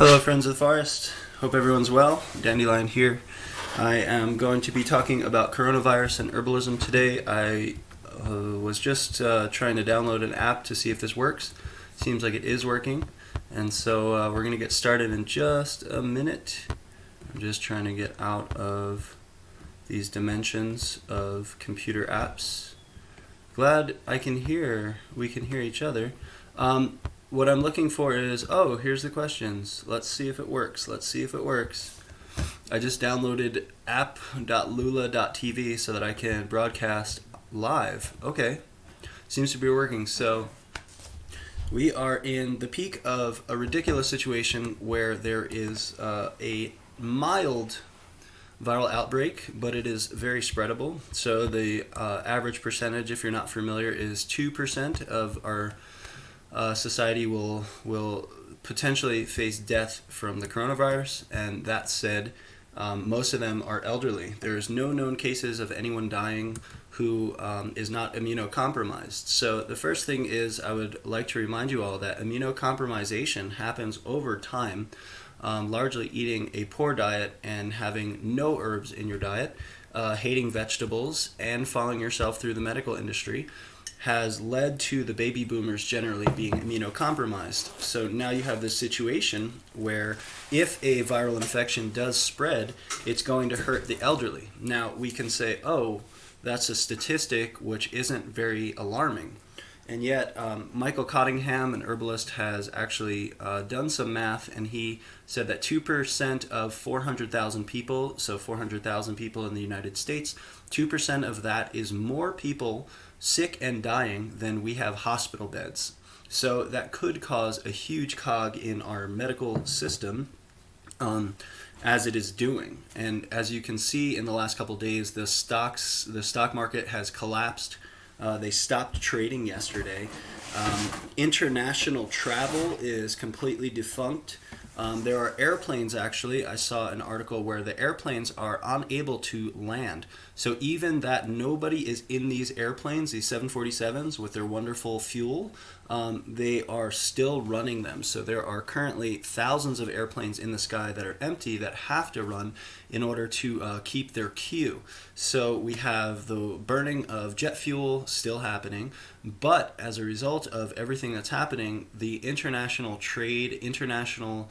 Hello, friends of the forest. Hope everyone's well. Dandelion here. I am going to be talking about coronavirus and herbalism today. I was just trying to download an app to see if this works. Seems like it is working. And so we're going to get started in just a minute. I'm just trying to get out of these dimensions of computer apps. Glad we can hear each other. What I'm looking for is, here's the questions. Let's see if it works. I just downloaded app.lula.tv so that I can broadcast live. Okay, seems to be working. So we are in the peak of a ridiculous situation where there is a mild viral outbreak, but it is very spreadable. So the average percentage, if you're not familiar, is 2% of our society will potentially face death from the coronavirus, and that said, most of them are elderly. There is no known cases of anyone dying who is not immunocompromised. So the first thing is, I would like to remind you all that immunocompromisation happens over time, largely eating a poor diet and having no herbs in your diet, hating vegetables, and following yourself through the medical industry has led to the baby boomers generally being immunocompromised. So now you have this situation where if a viral infection does spread, it's going to hurt the elderly. Now we can say, that's a statistic which isn't very alarming. And yet Michael Cottingham, an herbalist, has actually done some math, and he said that 2% of 400,000 people, so 400,000 people in the United States, 2% of that is more people sick and dying than we have hospital beds. So that could cause a huge cog in our medical system, as it is doing. And as you can see in the last couple of days, the stock market has collapsed. They stopped trading yesterday. International travel is completely defunct. There are airplanes, actually. I saw an article where the airplanes are unable to land. So even that nobody is in these airplanes, these 747s with their wonderful fuel, they are still running them. So there are currently thousands of airplanes in the sky that are empty that have to run in order to keep their queue. So we have the burning of jet fuel still happening, but as a result of everything that's happening, the international trade, international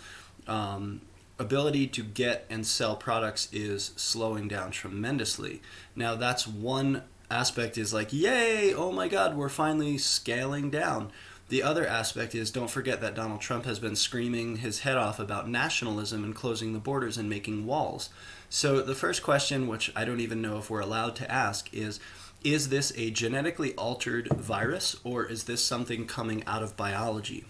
ability to get and sell products is slowing down tremendously. Now that's one aspect, is like, yay, oh my God, we're finally scaling down. The other aspect is, don't forget that Donald Trump has been screaming his head off about nationalism and closing the borders and making walls. So the first question, which I don't even know if we're allowed to ask, is this a genetically altered virus, or is this something coming out of biology?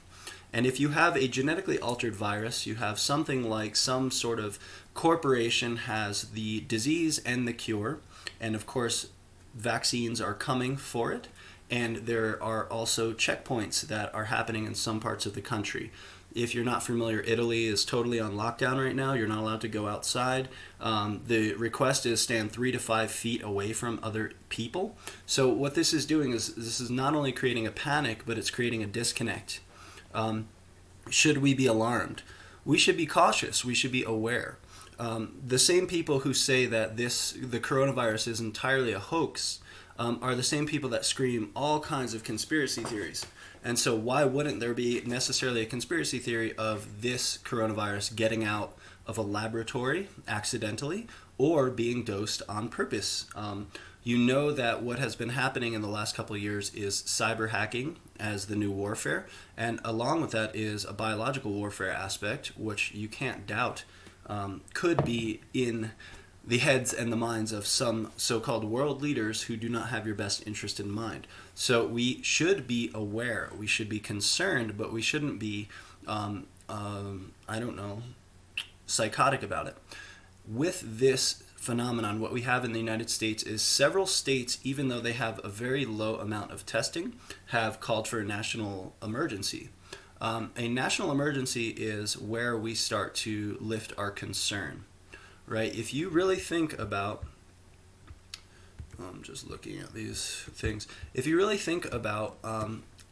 And if you have a genetically altered virus, you have something like some sort of corporation has the disease and the cure, and of course vaccines are coming for it, and there are also checkpoints that are happening in some parts of the country. If you're not familiar, Italy is totally on lockdown right now. You're not allowed to go outside. The request is stand 3 to 5 feet away from other people. So what this is doing is, this is not only creating a panic, but it's creating a disconnect. Should we be alarmed? We should be cautious. We should be aware. The same people who say that the coronavirus is entirely a hoax are the same people that scream all kinds of conspiracy theories. And so why wouldn't there be necessarily a conspiracy theory of this coronavirus getting out of a laboratory accidentally or being dosed on purpose? You know that what has been happening in the last couple of years is cyber hacking as the new warfare, and along with that is a biological warfare aspect, which you can't doubt could be in the heads and the minds of some so-called world leaders who do not have your best interest in mind. So we should be aware, we should be concerned, but we shouldn't be, psychotic about it. With this phenomenon, what we have in the United States is several states, even though they have a very low amount of testing, have called for a national emergency. A national emergency is where we start to lift our concern, right? If you really think about, I'm just looking at these things. If you really think about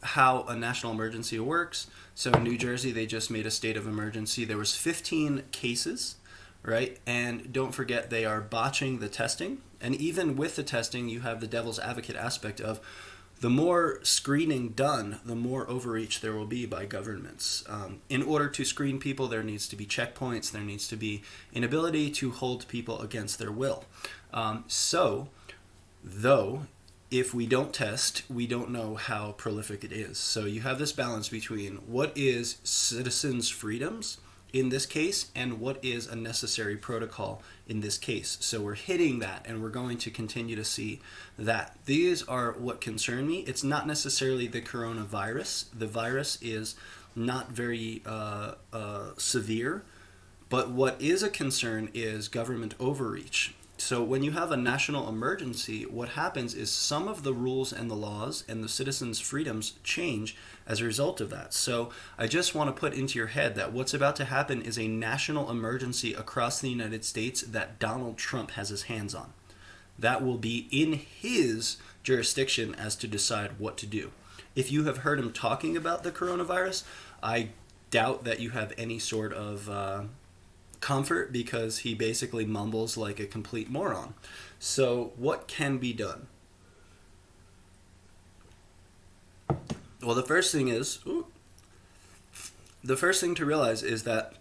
how a national emergency works. So in New Jersey, they just made a state of emergency. There was 15 cases, right? And don't forget, they are botching the testing. And even with the testing, you have the devil's advocate aspect of the more screening done, the more overreach there will be by governments. In order to screen people, there needs to be checkpoints. There needs to be an ability to hold people against their will. Though, if we don't test, we don't know how prolific it is. So you have this balance between what is citizens' freedoms in this case and what is a necessary protocol in this case. So we're hitting that, and we're going to continue to see that. These are what concern me. It's not necessarily the coronavirus. The virus is not very severe, but what is a concern is government overreach. So when you have a national emergency, what happens is some of the rules and the laws and the citizens' freedoms change as a result of that. So I just want to put into your head that what's about to happen is a national emergency across the United States that Donald Trump has his hands on. That will be in his jurisdiction as to decide what to do. If you have heard him talking about the coronavirus, I doubt that you have any sort of comfort, because he basically mumbles like a complete moron. So what can be done? Well, the first thing to realize is that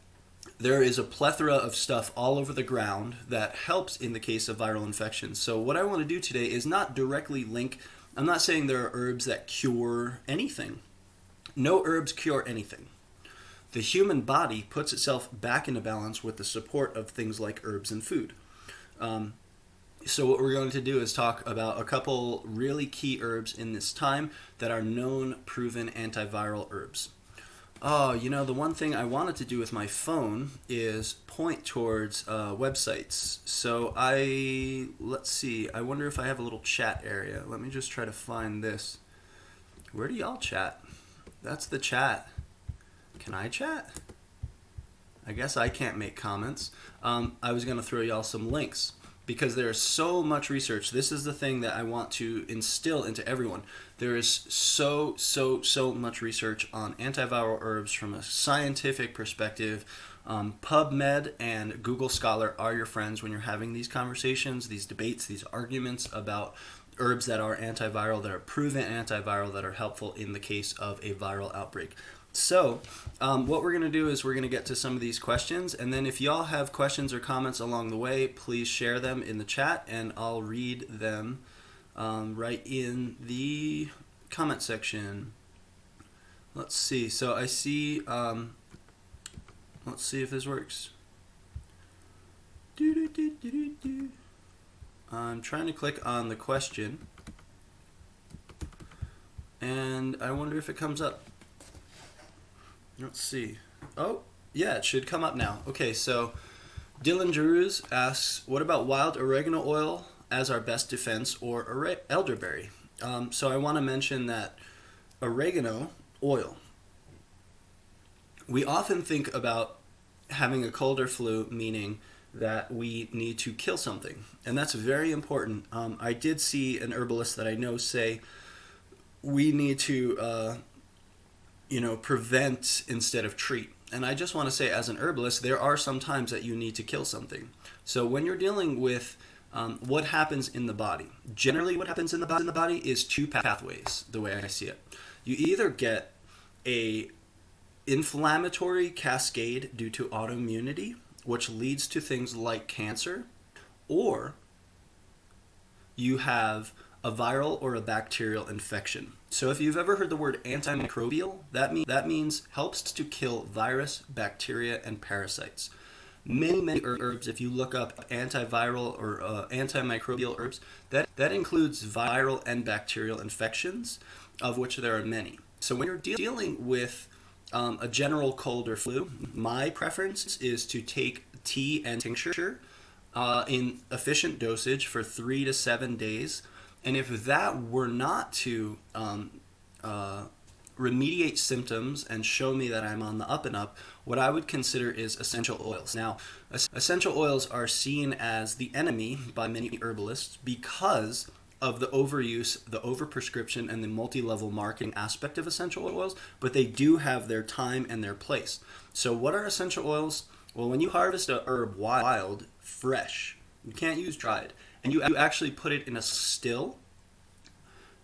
there is a plethora of stuff all over the ground that helps in the case of viral infections. So what I want to do today is not directly link, I'm not saying there are herbs that cure anything. No herbs cure anything. The human body puts itself back into balance with the support of things like herbs and food. So what we're going to do is talk about a couple really key herbs in this time that are known, proven antiviral herbs. Oh, the one thing I wanted to do with my phone is point towards websites. So let's see, I wonder if I have a little chat area. Let me just try to find this. Where do y'all chat? That's the chat. Can I chat? I guess I can't make comments. I was going to throw y'all some links because there is so much research. This is the thing that I want to instill into everyone. There is so much research on antiviral herbs from a scientific perspective. PubMed and Google Scholar are your friends when you're having these conversations, these debates, these arguments about herbs that are antiviral, that are proven antiviral, that are helpful in the case of a viral outbreak. So what we're going to do is we're going to get to some of these questions, and then if y'all have questions or comments along the way, please share them in the chat, and I'll read them right in the comment section. Let's see. So I see, let's see if this works. I'm trying to click on the question, and I wonder if it comes up. Let's see. Oh, yeah, it should come up now. Okay, so Dylan Jeruz asks, what about wild oregano oil as our best defense, or elderberry? So I want to mention that oregano oil, we often think about having a cold or flu, meaning that we need to kill something. And that's very important. I did see an herbalist that I know say we need to prevent instead of treat. And I just want to say, as an herbalist, there are some times that you need to kill something. So when you're dealing with what happens in the body, generally what happens in the body is two pathways, the way I see it. You either get a inflammatory cascade due to autoimmunity, which leads to things like cancer, or you have a viral or a bacterial infection. So if you've ever heard the word antimicrobial, that means helps to kill virus, bacteria, and parasites. Many herbs, if you look up antiviral or antimicrobial herbs, that includes viral and bacterial infections, of which there are many. So when you're dealing with a general cold or flu, my preference is to take tea and tincture in efficient dosage for 3 to 7 days. And if that were not to remediate symptoms and show me that I'm on the up and up, what I would consider is essential oils. Now, essential oils are seen as the enemy by many herbalists because of the overuse, the overprescription, and the multi-level marketing aspect of essential oils, but they do have their time and their place. So what are essential oils? Well, when you harvest a herb wild, fresh, you can't use dried, and you actually put it in a still,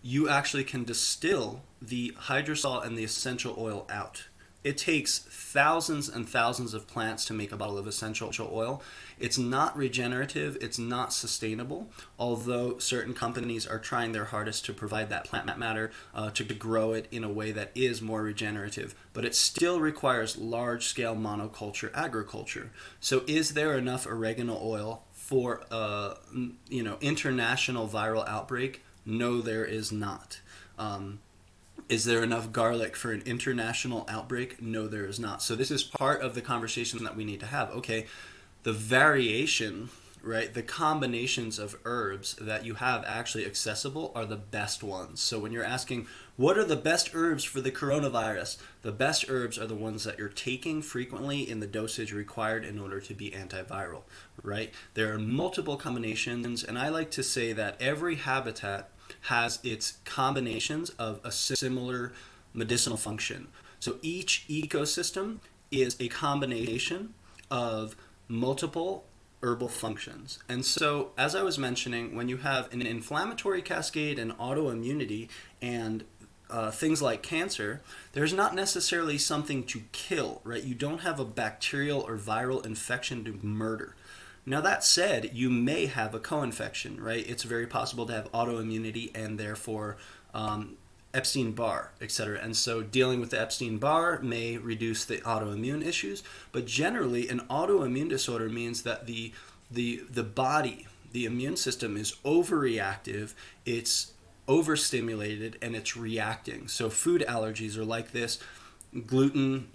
you actually can distill the hydrosol and the essential oil out. It takes thousands and thousands of plants to make a bottle of essential oil. It's not regenerative, it's not sustainable, although certain companies are trying their hardest to provide that plant matter to grow it in a way that is more regenerative. But it still requires large-scale monoculture agriculture. So is there enough oregano oil for international viral outbreak? No, there is not. Is there enough garlic for an international outbreak? No, there is not. So this is part of the conversation that we need to have. Okay, the variation, right, the combinations of herbs that you have actually accessible are the best ones. So when you're asking, what are the best herbs for the coronavirus? The best herbs are the ones that you're taking frequently in the dosage required in order to be antiviral, right? There are multiple combinations, and I like to say that every habitat has its combinations of a similar medicinal function. So each ecosystem is a combination of multiple herbal functions. And so, as I was mentioning, when you have an inflammatory cascade and autoimmunity and things like cancer, there's not necessarily something to kill, right? You don't have a bacterial or viral infection to murder. Now that said, you may have a co-infection, right? It's very possible to have autoimmunity and therefore Epstein-Barr, etc. And so dealing with the Epstein-Barr may reduce the autoimmune issues, but generally an autoimmune disorder means that the body, the immune system is overreactive, it's overstimulated, and it's reacting. So food allergies are like this. Gluten,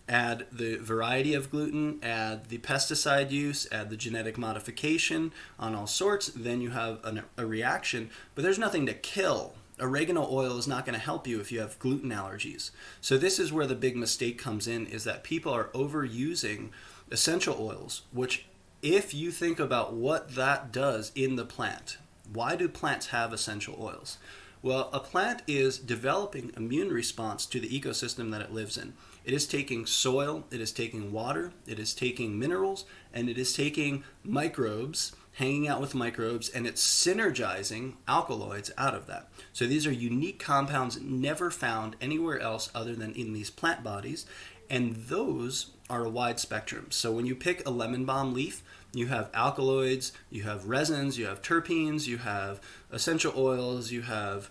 add the variety of gluten, add the pesticide use, add the genetic modification on all sorts, then you have a reaction, but there's nothing to kill. Oregano oil is not going to help you if you have gluten allergies. So this is where the big mistake comes in, is that people are overusing essential oils, which if you think about what that does in the plant, why do plants have essential oils? Well, a plant is developing immune response to the ecosystem that it lives in. It is taking soil, it is taking water, it is taking minerals, and it is taking microbes, hanging out with microbes, and it's synergizing alkaloids out of that. So these are unique compounds never found anywhere else other than in these plant bodies, and those are a wide spectrum. So when you pick a lemon balm leaf, you have alkaloids, you have resins, you have terpenes, you have essential oils, you have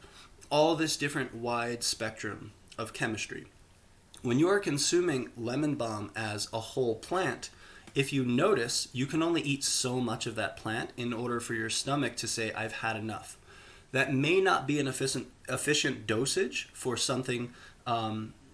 all this different wide spectrum of chemistry. When you are consuming lemon balm as a whole plant, if you notice, you can only eat so much of that plant in order for your stomach to say, I've had enough. That may not be an efficient dosage for something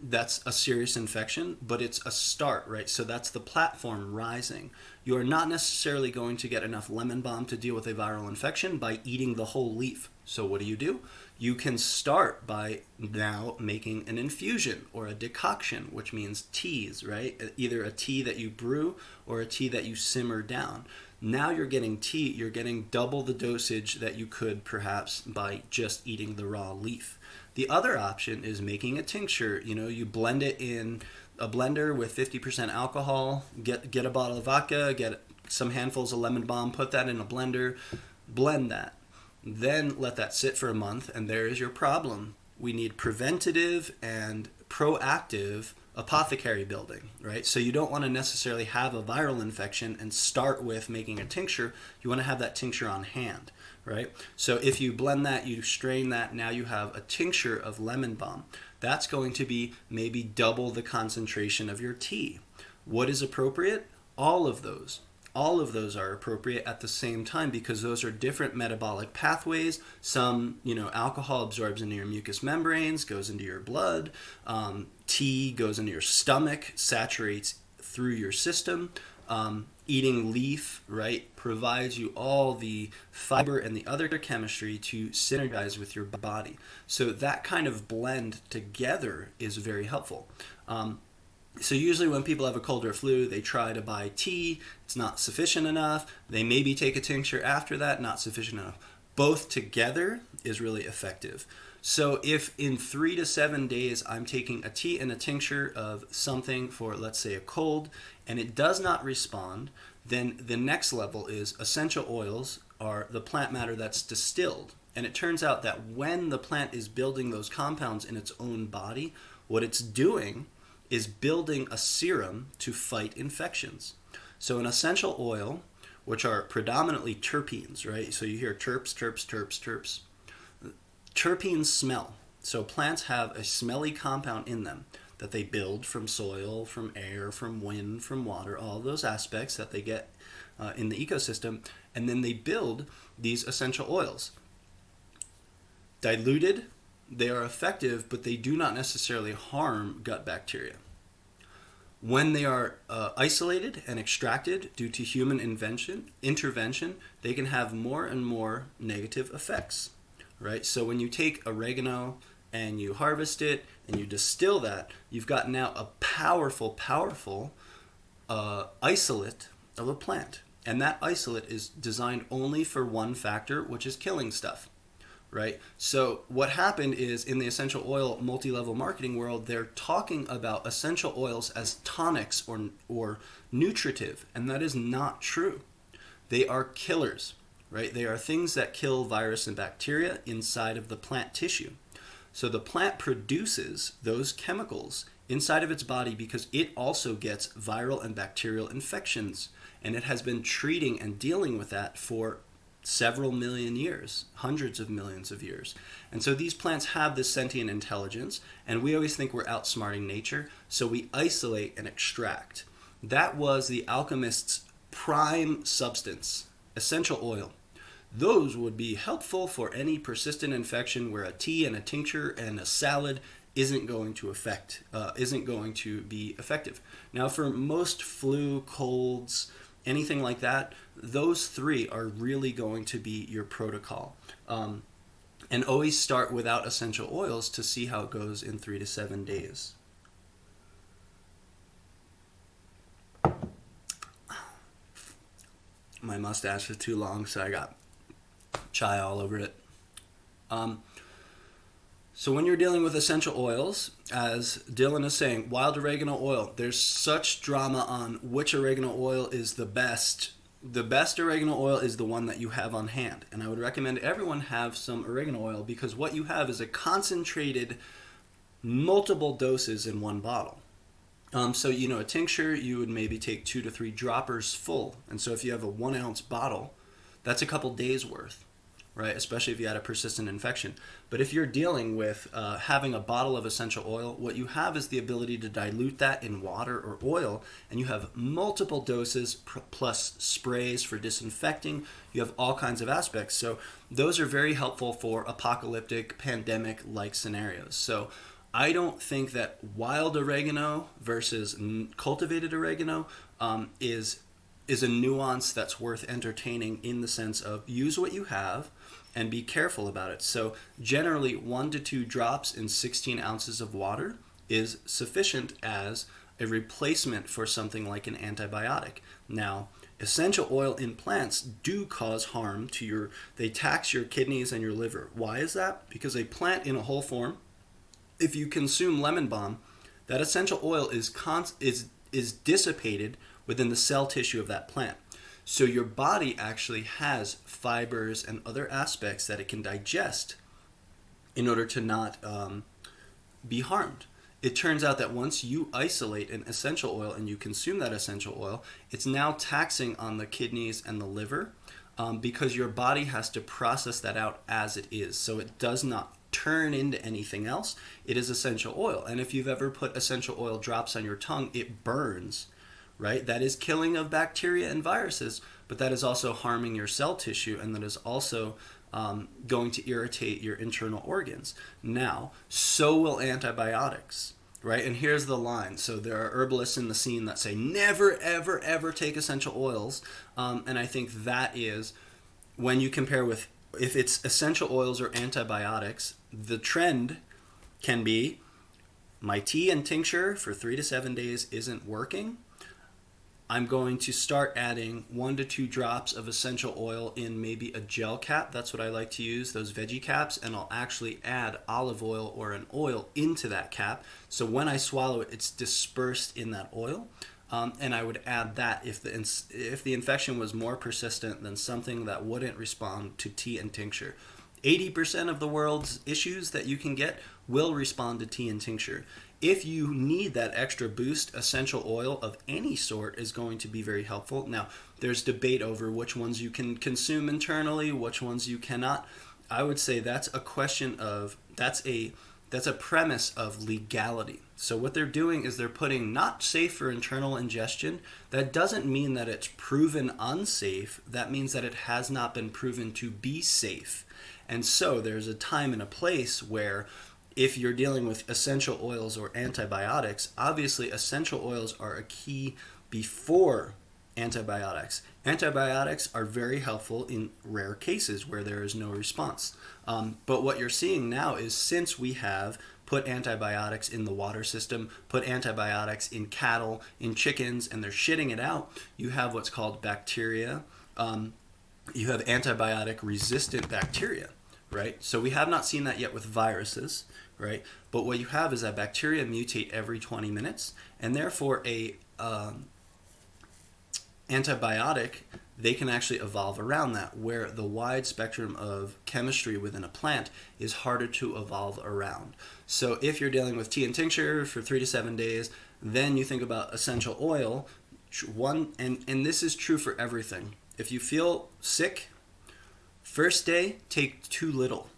that's a serious infection, but it's a start, right? So that's the platform rising. You are not necessarily going to get enough lemon balm to deal with a viral infection by eating the whole leaf. So what do? You can start by now making an infusion or a decoction, which means teas, right? Either a tea that you brew or a tea that you simmer down. Now you're getting tea, you're getting double the dosage that you could perhaps by just eating the raw leaf. The other option is making a tincture. You blend it in a blender with 50% alcohol, get a bottle of vodka, get some handfuls of lemon balm, put that in a blender, blend that. Then let that sit for a month, and there is your problem. We need preventative and proactive apothecary building, right? So you don't want to necessarily have a viral infection and start with making a tincture. You want to have that tincture on hand, right? So if you blend that, you strain that, now you have a tincture of lemon balm. That's going to be maybe double the concentration of your tea. What is appropriate? All of those. All of those are appropriate at the same time because those are different metabolic pathways. Some, alcohol absorbs into your mucous membranes, goes into your blood. Tea goes into your stomach, saturates through your system. Eating leaf, right, provides you all the fiber and the other chemistry to synergize with your body. So that kind of blend together is very helpful. So usually when people have a cold or flu, they try to buy tea. It's not sufficient enough. They maybe take a tincture after that, not sufficient enough. both together is really effective. So if in 3 to 7 days I'm taking a tea and a tincture of something for, let's say, a cold, and it does not respond, then the next level is essential oils are the plant matter that's distilled. And it turns out that when the plant is building those compounds in its own body, what it's doing is building a serum to fight infections. So an essential oil, which are predominantly terpenes, right? So you hear terps, terps, terps, terps. Terpenes smell. So plants have a smelly compound in them that they build from soil, from air, from wind, from water, all those aspects that they get in the ecosystem. And then they build these essential oils. Diluted, they are effective, but they do not necessarily harm gut bacteria. When they are isolated and extracted due to human intervention, they can have more and more negative effects, right? So when you take oregano and you harvest it and you distill that, you've got now a powerful isolate of a plant. And that isolate is designed only for one factor, which is killing stuff. Right? So what happened is in the essential oil multi-level marketing world, they're talking about essential oils as tonics or nutritive, and that is not true. They are killers, right? They are things that kill virus and bacteria inside of the plant tissue. So the plant produces those chemicals inside of its body because it also gets viral and bacterial infections, and it has been treating and dealing with that for several million years, hundreds of millions of years. And so these plants have this sentient intelligence, and we always think we're outsmarting nature, so we isolate and extract. That was the alchemist's prime substance, essential oil. Those would be helpful for any persistent infection where a tea and a tincture and a salad isn't going to be effective. Now, for most flu, colds, anything like that, those three are really going to be your protocol. And always start without essential oils to see how it goes in 3 to 7 days. My mustache is too long, so I got chai all over it. So when you're dealing with essential oils, as Dylan is saying, wild oregano oil, there's such drama on which oregano oil is the best. The best oregano oil is the one that you have on hand. And I would recommend everyone have some oregano oil because what you have is a concentrated multiple doses in one bottle. So, a tincture, you would maybe take 2 to 3 droppers full. And so if you have a 1 ounce bottle, that's a couple days worth, right? Especially if you had a persistent infection. But if you're dealing with having a bottle of essential oil, what you have is the ability to dilute that in water or oil, and you have multiple doses plus sprays for disinfecting. You have all kinds of aspects. So those are very helpful for apocalyptic, pandemic-like scenarios. So I don't think that wild oregano versus cultivated oregano is a nuance that's worth entertaining in the sense of use what you have and be careful about it. So generally 1 to 2 drops in 16 ounces of water is sufficient as a replacement for something like an antibiotic. Now, essential oil in plants do cause harm to they tax your kidneys and your liver. Why is that? Because a plant in a whole form, if you consume lemon balm, that essential oil is dissipated within the cell tissue of that plant. So your body actually has fibers and other aspects that it can digest in order to not be harmed. It turns out that once you isolate an essential oil and you consume that essential oil, it's now taxing on the kidneys and the liver because your body has to process that out as it is. So it does not turn into anything else. It is essential oil. And if you've ever put essential oil drops on your tongue, it burns, right? That is killing of bacteria and viruses, but that is also harming your cell tissue, and that is also going to irritate your internal organs. Now, so will antibiotics, right? And here's the line. So there are herbalists in the scene that say never, ever, ever take essential oils. And I think that is when you compare with if it's essential oils or antibiotics, the trend can be my tea and tincture for 3 to 7 days isn't working. I'm going to start adding 1 to 2 drops of essential oil in maybe a gel cap. That's what I like to use, those veggie caps, and I'll actually add olive oil or an oil into that cap. So when I swallow it, it's dispersed in that oil. And I would add that if the infection was more persistent than something that wouldn't respond to tea and tincture. 80% of the world's issues that you can get will respond to tea and tincture. If you need that extra boost, essential oil of any sort is going to be very helpful. Now, there's debate over which ones you can consume internally, which ones you cannot. I would say that's a question of, that's a premise of legality. So what they're doing is they're putting not safe for internal ingestion. That doesn't mean that it's proven unsafe. That means that it has not been proven to be safe. And so there's a time and a place where if you're dealing with essential oils or antibiotics, obviously essential oils are a key before antibiotics. Antibiotics are very helpful in rare cases where there is no response. But what you're seeing now is, since we have put antibiotics in the water system, put antibiotics in cattle, in chickens, and they're shitting it out, you have what's called bacteria. You have antibiotic resistant bacteria, right? So we have not seen that yet with viruses, right? But what you have is that bacteria mutate every 20 minutes, and therefore a antibiotic, they can actually evolve around that, where the wide spectrum of chemistry within a plant is harder to evolve around. So if you're dealing with tea and tincture for 3 to 7 days, then you think about essential oil. And this is true for everything. If you feel sick, first day, take too little.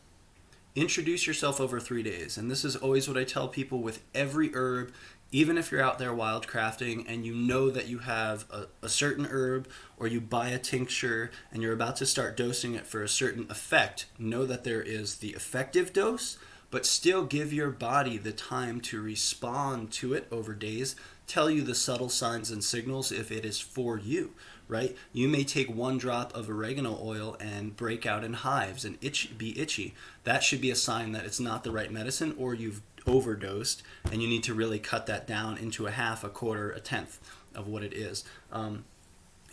Introduce yourself over 3 days. And this is always what I tell people with every herb. Even if you're out there wild crafting and you know that you have a certain herb, or you buy a tincture and you're about to start dosing it for a certain effect, know that there is the effective dose, but still give your body the time to respond to it over days. Tell you the subtle signs and signals if it is for you, right? You may take 1 drop of oregano oil and break out in hives and be itchy. That should be a sign that it's not the right medicine, or you've overdosed and you need to really cut that down into a half, a quarter, a tenth of what it is.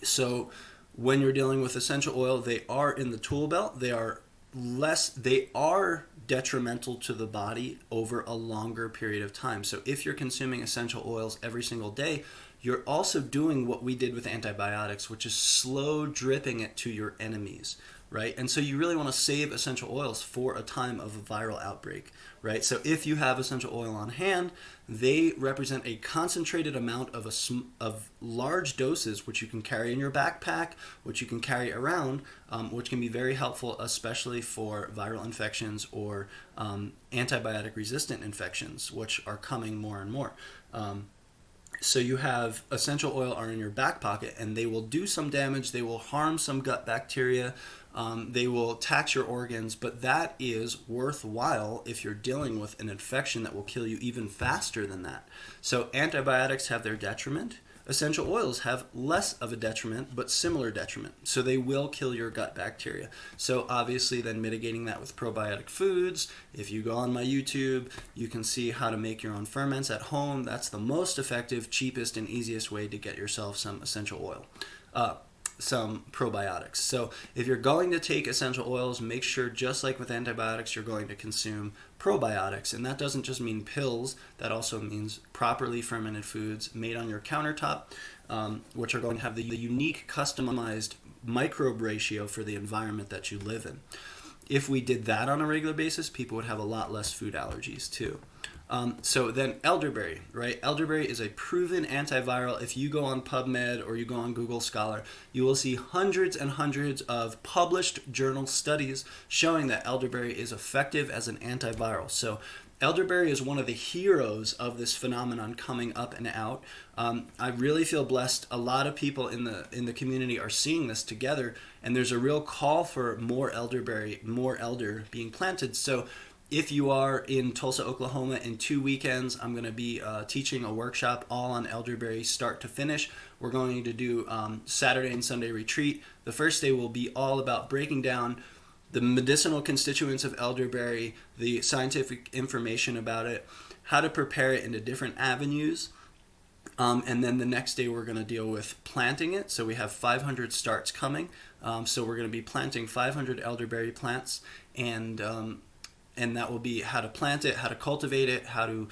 So when you're dealing with essential oil, they are in the tool belt. They are detrimental to the body over a longer period of time. So if you're consuming essential oils every single day, you're also doing what we did with antibiotics, which is slow dripping it to your enemies, right? And so you really want to save essential oils for a time of a viral outbreak, right? So if you have essential oil on hand, they represent a concentrated amount of large doses, which you can carry in your backpack, which you can carry around, which can be very helpful, especially for viral infections or antibiotic resistant infections, which are coming more and more. So you have essential oil are in your back pocket, and they will do some damage. They will harm some gut bacteria. They will tax your organs, but that is worthwhile if you're dealing with an infection that will kill you even faster than that. So antibiotics have their detriment. Essential oils have less of a detriment, but similar detriment. So they will kill your gut bacteria. So obviously then mitigating that with probiotic foods. If you go on my YouTube, you can see how to make your own ferments at home. That's the most effective, cheapest, and easiest way to get yourself some essential oil. Some probiotics. So if you're going to take essential oils, make sure, just like with antibiotics, you're going to consume probiotics. And that doesn't just mean pills, that also means properly fermented foods made on your countertop, which are going to have the unique customized microbe ratio for the environment that you live in. If we did that on a regular basis, people would have a lot less food allergies too. So then elderberry, right? Elderberry is a proven antiviral. If you go on PubMed or you go on Google Scholar, you will see hundreds and hundreds of published journal studies showing that elderberry is effective as an antiviral. So elderberry is one of the heroes of this phenomenon coming up and out. I really feel blessed. A lot of people in the community are seeing this together, and there's a real call for more elderberry, more elder being planted. So if you are in Tulsa, Oklahoma, in 2 weekends, I'm going to be teaching a workshop all on elderberry, start to finish. We're going to do Saturday and Sunday retreat. The first day will be all about breaking down the medicinal constituents of elderberry, the scientific information about it, how to prepare it into different avenues, And then the next day we're going to deal with planting it. So we have 500 starts coming. So we're going to be planting 500 elderberry plants, and that will be how to plant it, how to cultivate it, how to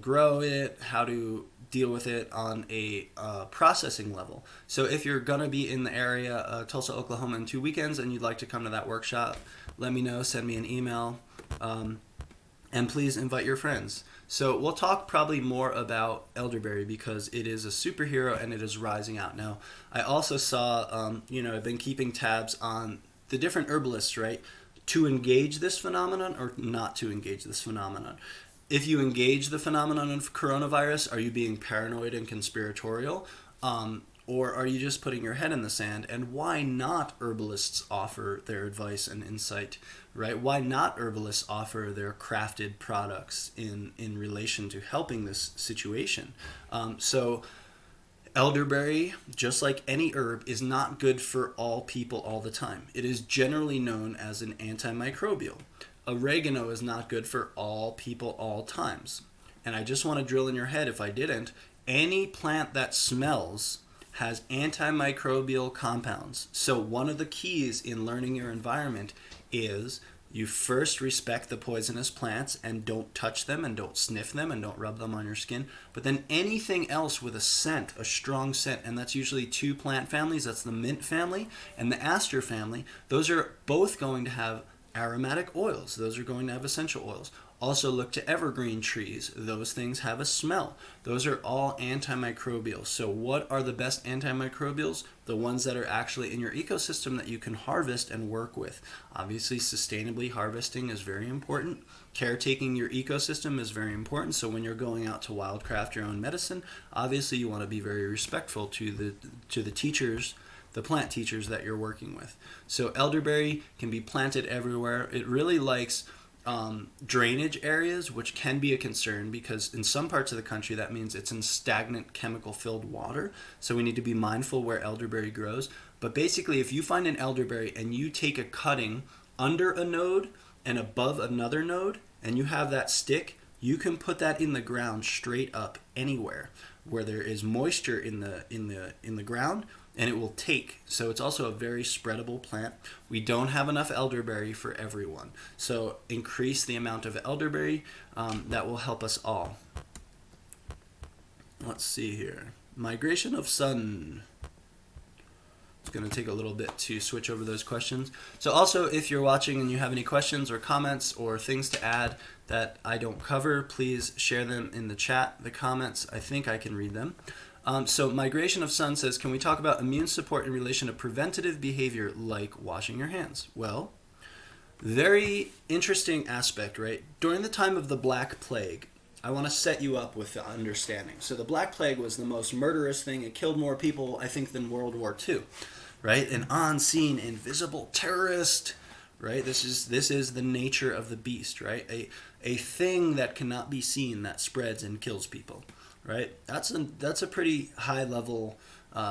grow it, how to deal with it on a processing level. So if you're going to be in the area, Tulsa, Oklahoma, in 2 weekends, and you'd like to come to that workshop, let me know. Send me an email, and please invite your friends. So we'll talk probably more about elderberry because it is a superhero and it is rising out. Now, I also saw, I've been keeping tabs on the different herbalists, right, to engage this phenomenon or not to engage this phenomenon. If you engage the phenomenon of coronavirus, are you being paranoid and conspiratorial? Or are you just putting your head in the sand? And why not herbalists offer their advice and insight, right? Why not herbalists offer their crafted products in relation to helping this situation? So elderberry, just like any herb, is not good for all people all the time. It is generally known as an antimicrobial. Oregano is not good for all people all times. And I just want to drill in your head, if I didn't, any plant that smells has antimicrobial compounds. So one of the keys in learning your environment is you first respect the poisonous plants and don't touch them and don't sniff them and don't rub them on your skin. But then anything else with a scent, a strong scent, and that's usually 2 plant families, that's the mint family and the aster family, those are both going to have aromatic oils. Those are going to have essential oils. Also look to evergreen trees. Those things have a smell. Those are all antimicrobial. So what are the best antimicrobials? The ones that are actually in your ecosystem that you can harvest and work with. Obviously, sustainably harvesting is very important. Caretaking your ecosystem is very important. So when you're going out to wildcraft your own medicine, obviously you want to be very respectful to the teachers, the plant teachers that you're working with. So elderberry can be planted everywhere. It really likes drainage areas, which can be a concern because in some parts of the country that means it's in stagnant chemical-filled water. So we need to be mindful where elderberry grows. But basically, if you find an elderberry and you take a cutting under a node and above another node, and you have that stick, you can put that in the ground straight up anywhere where there is moisture in the ground, and it will take. So it's also a very spreadable plant. We don't have enough elderberry for everyone. So increase the amount of elderberry. That will help us all. Let's see here. Migration of sun. It's going to take a little bit to switch over those questions. So also, if you're watching and you have any questions or comments or things to add that I don't cover, please share them in the chat, the comments. I think I can read them. So Migration of Sun says, can we talk about immune support in relation to preventative behavior like washing your hands? Well, very interesting aspect, right? During the time of the Black Plague, I want to set you up with the understanding. So the Black Plague was the most murderous thing. It killed more people, I think, than World War II, right? An on-scene, invisible terrorist, right? This is the nature of the beast, right? A thing that cannot be seen that spreads and kills people. Right, that's a pretty high level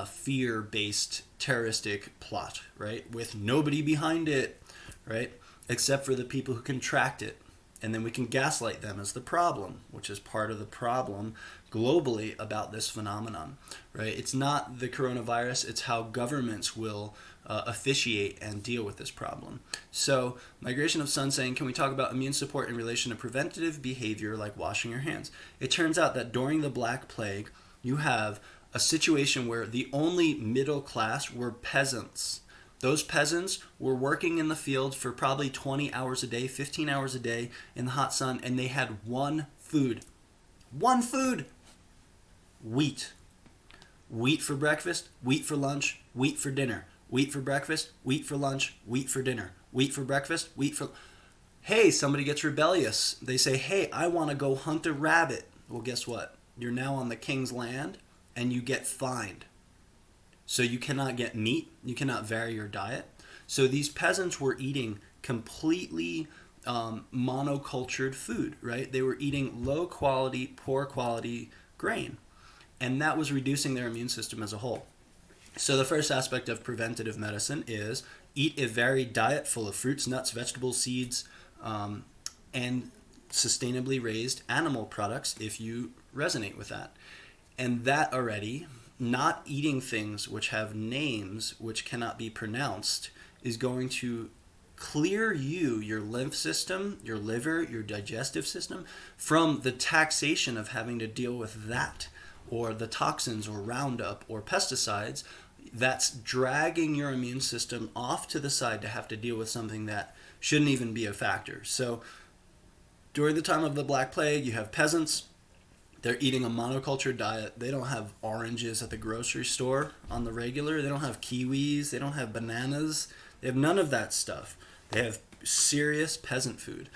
fear-based terroristic plot, right? With nobody behind it, right? Except for the people who contract it, and then we can gaslight them as the problem, which is part of the problem globally about this phenomenon, right? It's not the coronavirus; it's how governments will officiate and deal with this problem. So Migration of Sun saying, can we talk about immune support in relation to preventative behavior like washing your hands? It turns out that during the Black Plague, you have a situation where the only middle class were peasants. Those peasants were working in the fields for probably 20 hours a day, 15 hours a day in the hot sun, and they had one food. One food! Wheat. Wheat for breakfast, wheat for lunch, wheat for dinner. Wheat for breakfast, wheat for lunch, wheat for dinner. Wheat for breakfast, wheat for... Hey, somebody gets rebellious. They say, hey, I want to go hunt a rabbit. Well, guess what? You're now on the king's land, and you get fined. So you cannot get meat. You cannot vary your diet. So these peasants were eating completely monocultured food, right? They were eating low quality, poor quality grain. And that was reducing their immune system as a whole. So the first aspect of preventative medicine is eat a varied diet full of fruits, nuts, vegetables, seeds, and sustainably raised animal products if you resonate with that. And that already, not eating things which have names which cannot be pronounced, is going to clear you, your lymph system, your liver, your digestive system, from the taxation of having to deal with that, or the toxins or Roundup or pesticides. That's dragging your immune system off to the side to have to deal with something that shouldn't even be a factor. So during the time of the Black Plague, you have peasants. They're eating a monoculture diet. They don't have oranges at the grocery store on the regular. They don't have kiwis. They don't have bananas. They have none of that stuff. They have serious peasant food.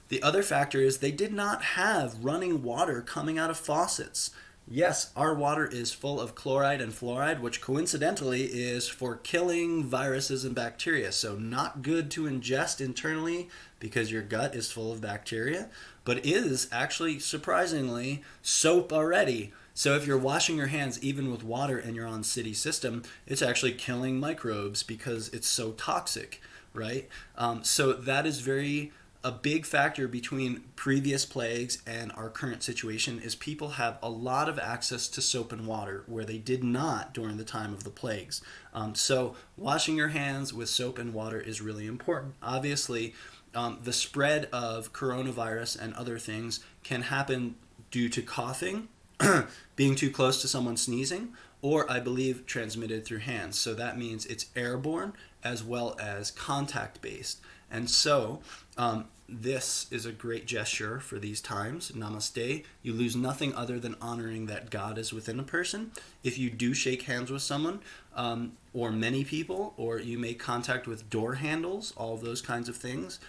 The other factor is they did not have running water coming out of faucets. Yes, our water is full of chloride and fluoride, which coincidentally is for killing viruses and bacteria. So not good to ingest internally because your gut is full of bacteria, but is actually surprisingly soap already. So if you're washing your hands even with water and you're on city system, it's actually killing microbes because it's so toxic, right? So that is a big factor between previous plagues and our current situation is people have a lot of access to soap and water where they did not during the time of the plagues. So washing your hands with soap and water is really important. Obviously, the spread of coronavirus and other things can happen due to coughing, being too close to someone sneezing, or I believe transmitted through hands. So that means it's airborne as well as contact-based. And so this is a great gesture for these times. Namaste. You lose nothing other than honoring that God is within a person. If you do shake hands with someone, or many people, or you make contact with door handles, all those kinds of things,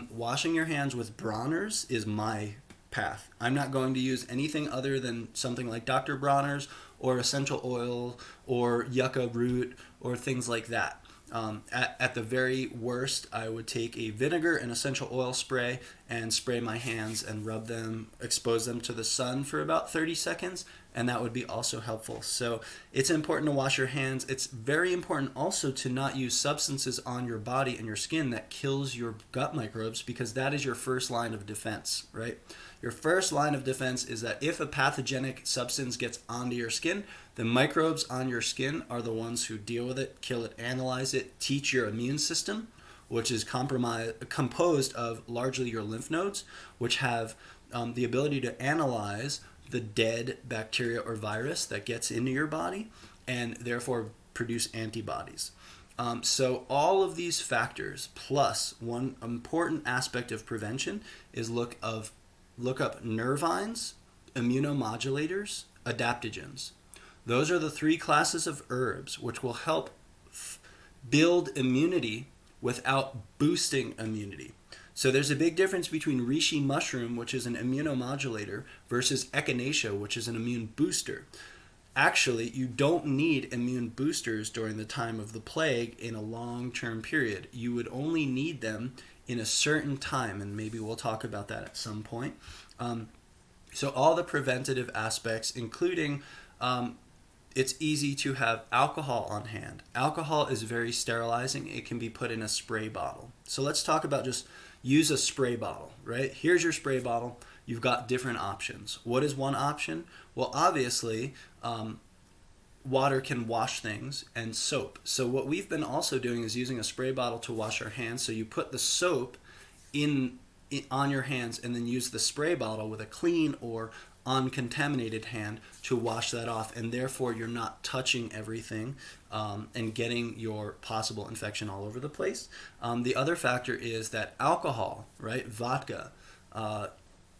washing your hands with Bronner's is my path. I'm not going to use anything other than something like Dr. Bronner's or essential oil or yucca root or things like that. At the very worst, I would take a vinegar and essential oil spray and spray my hands and rub them, expose them to the sun for about 30 seconds, and that would be also helpful. So it's important to wash your hands. It's very important also to not use substances on your body and your skin that kills your gut microbes, because that is your first line of defense, right? Your first line of defense is that if a pathogenic substance gets onto your skin, the microbes on your skin are the ones who deal with it, kill it, analyze it, teach your immune system, which is composed of largely your lymph nodes, which have the ability to analyze the dead bacteria or virus that gets into your body and therefore produce antibodies. So all of these factors, plus one important aspect of prevention is look up nervines, immunomodulators, adaptogens. Those are the three classes of herbs which will help build immunity without boosting immunity. So there's a big difference between reishi mushroom, which is an immunomodulator, versus echinacea, which is an immune booster. Actually, you don't need immune boosters during the time of the plague in a long-term period. You would only need them in a certain time, and maybe we'll talk about that at some point. So all the preventative aspects, including it's easy to have alcohol on hand. Alcohol is very sterilizing. It can be put in a spray bottle. So let's talk about just use a spray bottle, right? Here's your spray bottle. You've got different options. What is one option? Well, obviously, water can wash things, and soap. So what we've been also doing is using a spray bottle to wash our hands. So you put the soap on your hands and then use the spray bottle with a clean or uncontaminated hand to wash that off, and therefore you're not touching everything and getting your possible infection all over the place. The other factor is that alcohol, right, vodka,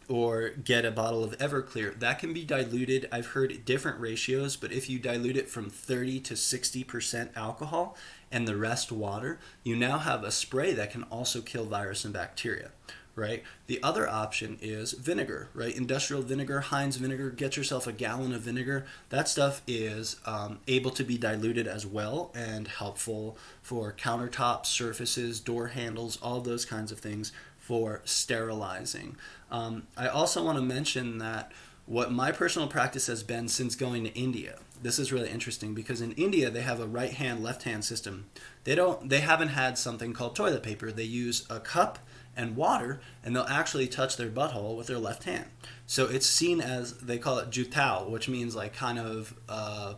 or get a bottle of Everclear, that can be diluted. I've heard different ratios, but if you dilute it from 30 to 60% alcohol and the rest water, you now have a spray that can also kill virus and bacteria. Right? The other option is vinegar, right? Industrial vinegar, Heinz vinegar, get yourself a gallon of vinegar. That stuff is able to be diluted as well and helpful for countertops, surfaces, door handles, all those kinds of things for sterilizing. I also want to mention that what my personal practice has been since going to India. This is really interesting because in India they have a right hand, left hand system. They haven't had something called toilet paper. They use a cup and water, and they'll actually touch their butthole with their left hand. So it's seen as, they call it jutao, which means like kind of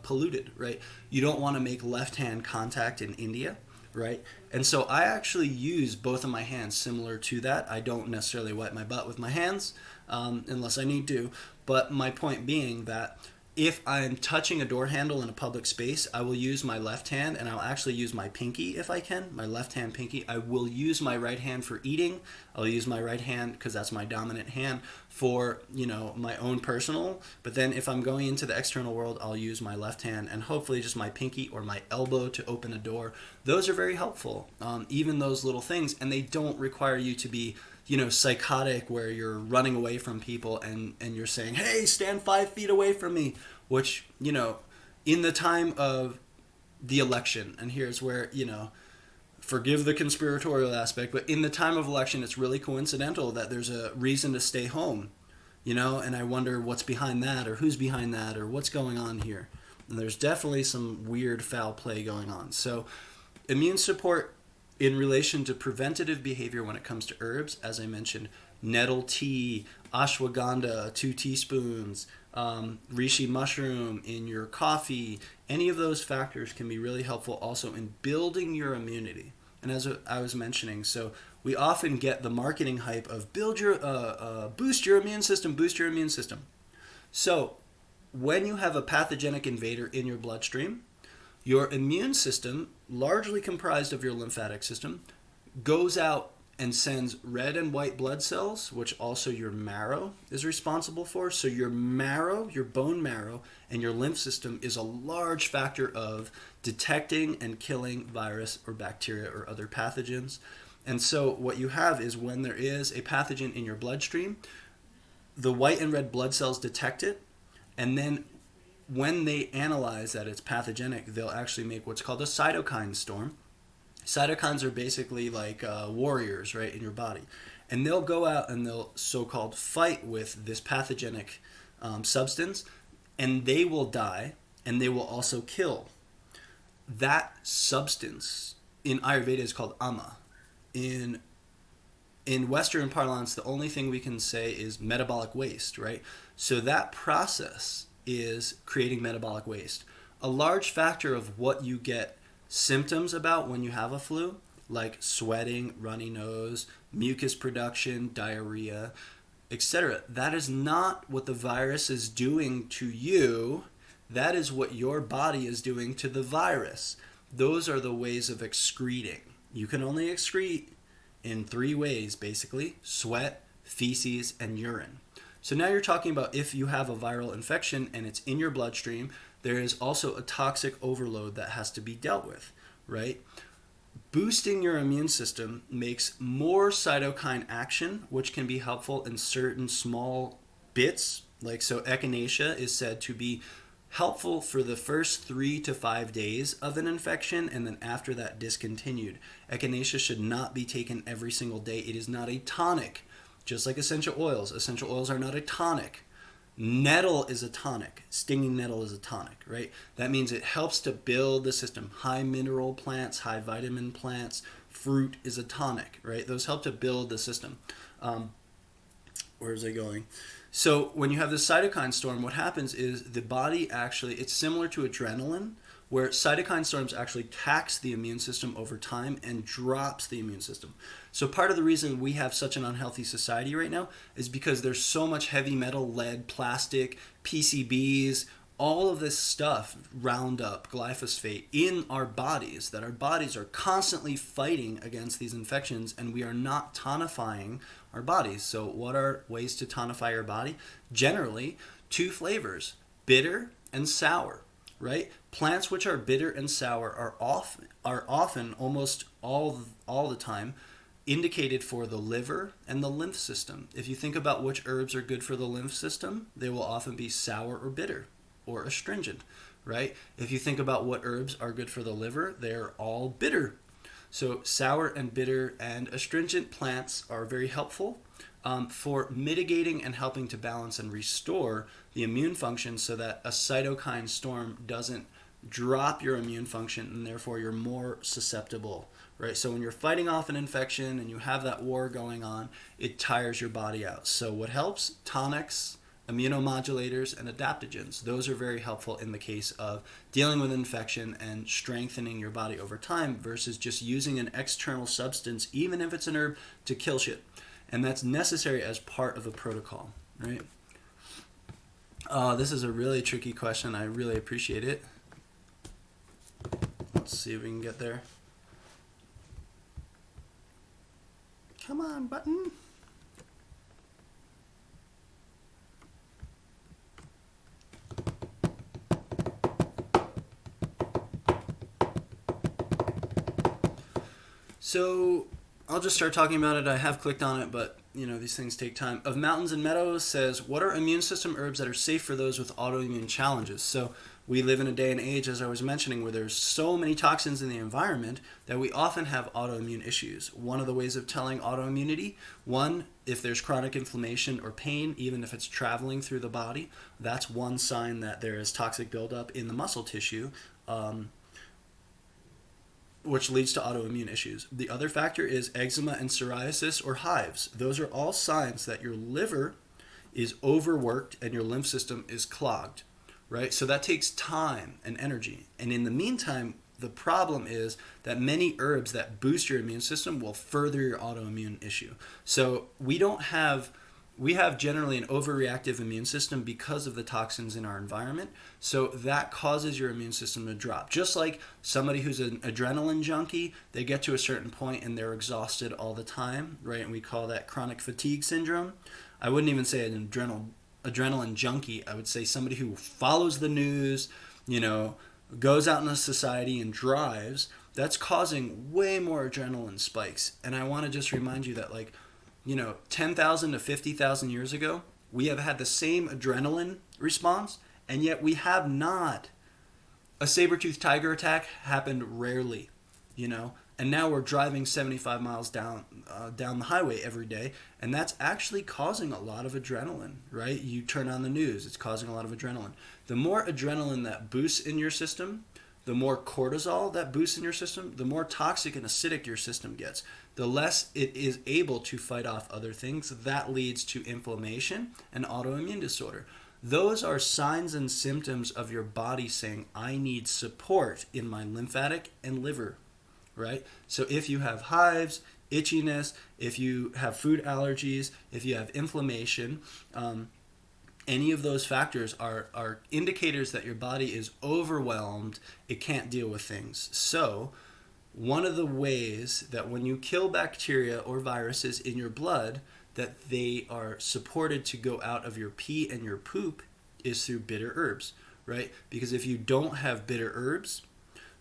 polluted, right? You don't want to make left hand contact in India, right? And so I actually use both of my hands similar to that. I don't necessarily wipe my butt with my hands unless I need to. But my point being that if I'm touching a door handle in a public space, I will use my left hand, and I'll actually use my pinky if I can, my left hand pinky. I will use my right hand for eating. I'll use my right hand because that's my dominant hand for, my own personal. But then if I'm going into the external world, I'll use my left hand and hopefully just my pinky or my elbow to open a door. Those are very helpful, even those little things, and they don't require you to be psychotic where you're running away from people and you're saying, hey, stand 5 feet away from me, which, in the time of the election, and here's where, forgive the conspiratorial aspect, but in the time of election, it's really coincidental that there's a reason to stay home, and I wonder what's behind that or who's behind that or what's going on here. And there's definitely some weird foul play going on. So immune support in relation to preventative behavior when it comes to herbs, as I mentioned, nettle tea, ashwagandha, 2 teaspoons, reishi mushroom in your coffee, any of those factors can be really helpful also in building your immunity. And as I was mentioning, so we often get the marketing hype of boost your immune system. So when you have a pathogenic invader in your bloodstream, your immune system, largely comprised of your lymphatic system, goes out and sends red and white blood cells, which also your marrow is responsible for. So your marrow, your bone marrow, and your lymph system is a large factor of detecting and killing virus or bacteria or other pathogens. And so what you have is when there is a pathogen in your bloodstream, the white and red blood cells detect it, and then when they analyze that it's pathogenic, they'll actually make what's called a cytokine storm. Cytokines are basically like warriors, right, in your body. And they'll go out and they'll so-called fight with this pathogenic substance, and they will die, and they will also kill. That substance in Ayurveda is called ama. In Western parlance, the only thing we can say is metabolic waste, right? So that process is creating metabolic waste. A large factor of what you get symptoms about when you have a flu, like sweating, runny nose, mucus production, diarrhea, etc., that is not what the virus is doing to you. That is what your body is doing to the virus. Those are the ways of excreting. You can only excrete in 3 ways, basically: sweat, feces, and urine. So now you're talking about if you have a viral infection and it's in your bloodstream, there is also a toxic overload that has to be dealt with, right? Boosting your immune system makes more cytokine action, which can be helpful in certain small bits. Like, so echinacea is said to be helpful for the first 3 to 5 days of an infection, and then after that discontinued. Echinacea should not be taken every single day. It is not a tonic. Just like essential oils. Essential oils are not a tonic. Nettle is a tonic. Stinging nettle is a tonic, right? That means it helps to build the system. High mineral plants, high vitamin plants, fruit is a tonic, right? Those help to build the system. Where is it going? So when you have this cytokine storm, what happens is the body actually, it's similar to adrenaline, where cytokine storms actually tax the immune system over time and drops the immune system. So part of the reason we have such an unhealthy society right now is because there's so much heavy metal, lead, plastic, PCBs, all of this stuff, Roundup, glyphosate, in our bodies, that our bodies are constantly fighting against these infections, and we are not tonifying our bodies. So what are ways to tonify your body? Generally, 2 flavors, bitter and sour, right? Plants which are bitter and sour are often almost all the time indicated for the liver and the lymph system. If you think about which herbs are good for the lymph system, they will often be sour or bitter or astringent, right? If you think about what herbs are good for the liver, they're all bitter. So sour and bitter and astringent plants are very helpful for mitigating and helping to balance and restore the immune function so that a cytokine storm doesn't drop your immune function, and therefore you're more susceptible, right? So when you're fighting off an infection and you have that war going on, it tires your body out. So what helps? Tonics, immunomodulators, and adaptogens. Those are very helpful in the case of dealing with infection and strengthening your body over time versus just using an external substance, even if it's an herb, to kill shit. And that's necessary as part of a protocol, right? This is a really tricky question. I really appreciate it. Let's see if we can get there. Come on, button. So I'll just start talking about it. I have clicked on it, but these things take time. Of Mountains and Meadows says, what are immune system herbs that are safe for those with autoimmune challenges? So we live in a day and age, as I was mentioning, where there's so many toxins in the environment that we often have autoimmune issues. One of the ways of telling autoimmunity, one, if there's chronic inflammation or pain, even if it's traveling through the body, that's one sign that there is toxic buildup in the muscle tissue, which leads to autoimmune issues. The other factor is eczema and psoriasis or hives. Those are all signs that your liver is overworked and your lymph system is clogged, right? So that takes time and energy. And in the meantime, the problem is that many herbs that boost your immune system will further your autoimmune issue. So we have generally an overreactive immune system because of the toxins in our environment. So that causes your immune system to drop. Just like somebody who's an adrenaline junkie, they get to a certain point and they're exhausted all the time, right? And we call that chronic fatigue syndrome. I wouldn't even say an adrenaline junkie. I would say somebody who follows the news, goes out in a society and drives. That's causing way more adrenaline spikes. And I want to just remind you that 10,000 to 50,000 years ago, we have had the same adrenaline response, and yet we have not. A saber-toothed tiger attack happened rarely, and now we're driving 75 miles down the highway every day, and that's actually causing a lot of adrenaline, right? You turn on the news, it's causing a lot of adrenaline. The more adrenaline that boosts in your system, the more cortisol that boosts in your system, the more toxic and acidic your system gets. The less it is able to fight off other things. That leads to inflammation and autoimmune disorder. Those are signs and symptoms of your body saying, I need support in my lymphatic and liver, right? So if you have hives, itchiness, if you have food allergies, if you have inflammation, any of those factors are indicators that your body is overwhelmed, it can't deal with things. So one of the ways that when you kill bacteria or viruses in your blood, that they are supported to go out of your pee and your poop is through bitter herbs, right? Because if you don't have bitter herbs,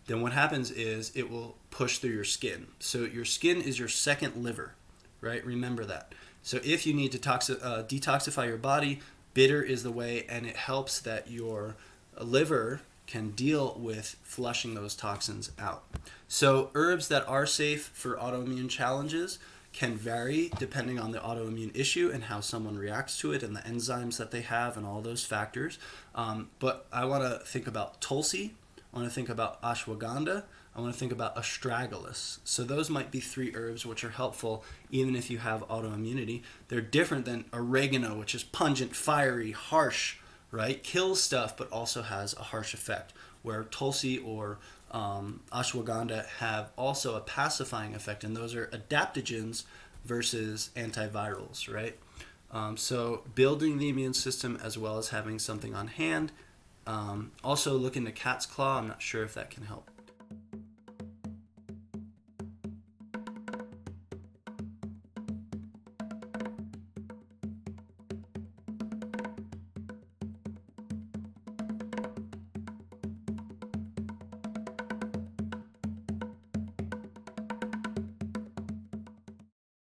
then what happens is it will push through your skin. So your skin is your second liver, right? Remember that. So if you need to detoxify your body, bitter is the way, and it helps that your liver can deal with flushing those toxins out. So herbs that are safe for autoimmune challenges can vary depending on the autoimmune issue and how someone reacts to it and the enzymes that they have and all those factors. But I want to think about Tulsi, I want to think about ashwagandha, I want to think about astragalus. So those might be three herbs which are helpful even if you have autoimmunity. They're different than oregano, which is pungent, fiery, harsh, right? Kills stuff but also has a harsh effect, where Tulsi or ashwagandha have also a pacifying effect, and those are adaptogens versus antivirals, right? So building the immune system as well as having something on hand. Also look into cat's claw. I'm not sure if that can help.